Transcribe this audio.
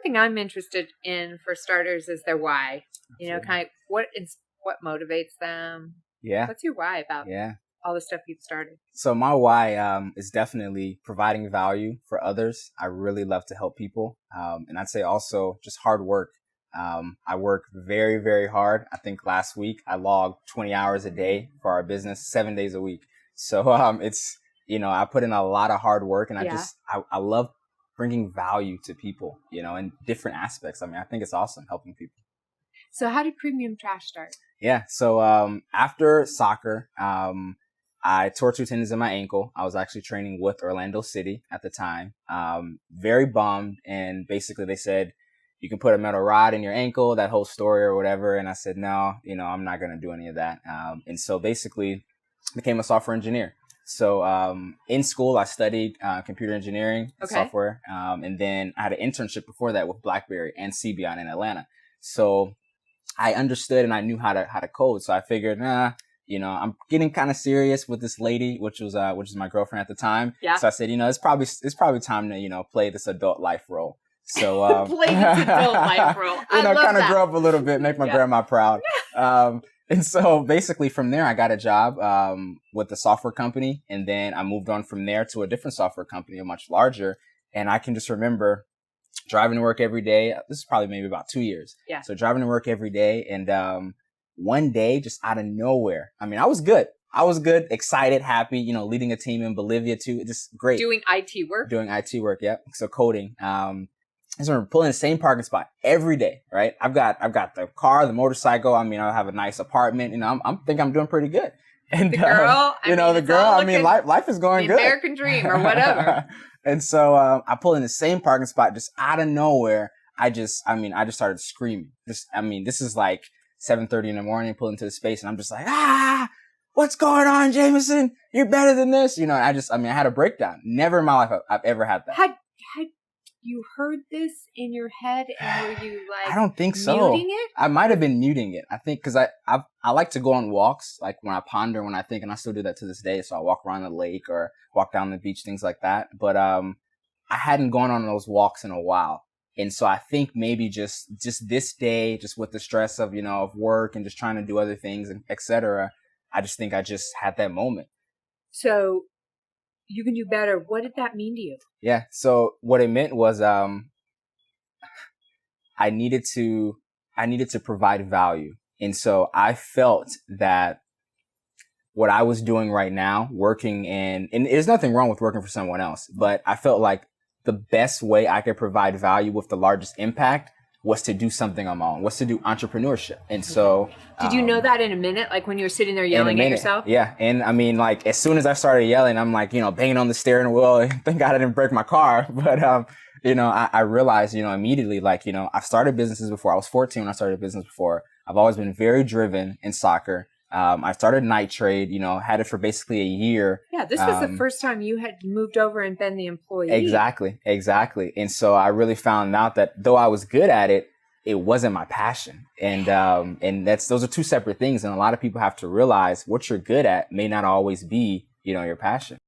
one thing I'm interested in for starters is their why. You know, kind of what motivates them. Yeah. What's your why about all the stuff you've started? So my why is definitely providing value for others. I really love to help people. And I'd say also just hard work. I work very, very hard. I think last week I logged 20 hours a day for our business, 7 days a week. So it's, I put in a lot of hard work, and I love bringing value to people, in different aspects. I mean, I think it's awesome helping people. So how did Premium Trash start? Yeah. So after soccer, I tore 2 tendons in my ankle. I was actually training with Orlando City at the time. Very bummed. And basically they said, you can put a metal rod in your ankle, that whole story or whatever. And I said, no, I'm not going to do any of that. And so basically became a software engineer. So in school, I studied computer engineering and software. And then I had an internship before that with BlackBerry and CBON in Atlanta. So I understood and I knew how to code. So I figured, I'm getting kind of serious with this lady, which was my girlfriend at the time. Yeah. So I said, it's probably time to, play this adult life role. So, play this adult life role. I love kind of that. grow up a little bit, make my grandma proud. And so basically from there, I got a job, with a software company. And then I moved on from there to a different software company, a much larger. And I can just remember driving to work every day. This is probably maybe about 2 years. Yeah. So driving to work every day. And, one day, just out of nowhere, I mean, I was good, excited, happy, leading a team in Bolivia too. Just great. Doing IT work. Yep. So coding. I just remember pulling the same parking spot every day, right? I've got the car, the motorcycle. I mean, I have a nice apartment, I'm doing pretty good. And the girl, life is going good. American dream or whatever. And so, I pull in the same parking spot just out of nowhere. I just started screaming. This is like 7:30 in the morning, pull into the space, and I'm just like, what's going on, Jamison? You're better than this. I had a breakdown. Never in my life I've ever had that. Had you heard this in your head, and were you like, I don't think so. Muting it? I might have been muting it. I think because I like to go on walks, like when I ponder, when I think, and I still do that to this day. So I walk around the lake or walk down the beach, things like that. But I hadn't gone on those walks in a while. And so I think maybe just this day, just with the stress of, of work and just trying to do other things and et cetera, I just think I just had that moment. So you can do better. What did that mean to you? Yeah. So what it meant was, I needed to provide value. And so I felt that what I was doing right now, working and there's nothing wrong with working for someone else, but I felt like the best way I could provide value with the largest impact was to do something on my own, was to do entrepreneurship. And so... Did you know that in a minute? Like when you were sitting there yelling at yourself? Yeah. And as soon as I started yelling, I'm like, banging on the steering wheel. Thank God I didn't break my car. But, I realized, immediately, I've started businesses before. I was 14 when I started a business before. I've always been very driven in soccer. I started Night Trade, had it for basically a year. Yeah, this was the first time you had moved over and been the employee. Exactly. And so I really found out that though I was good at it, it wasn't my passion. And those are two separate things. And a lot of people have to realize what you're good at may not always be, your passion.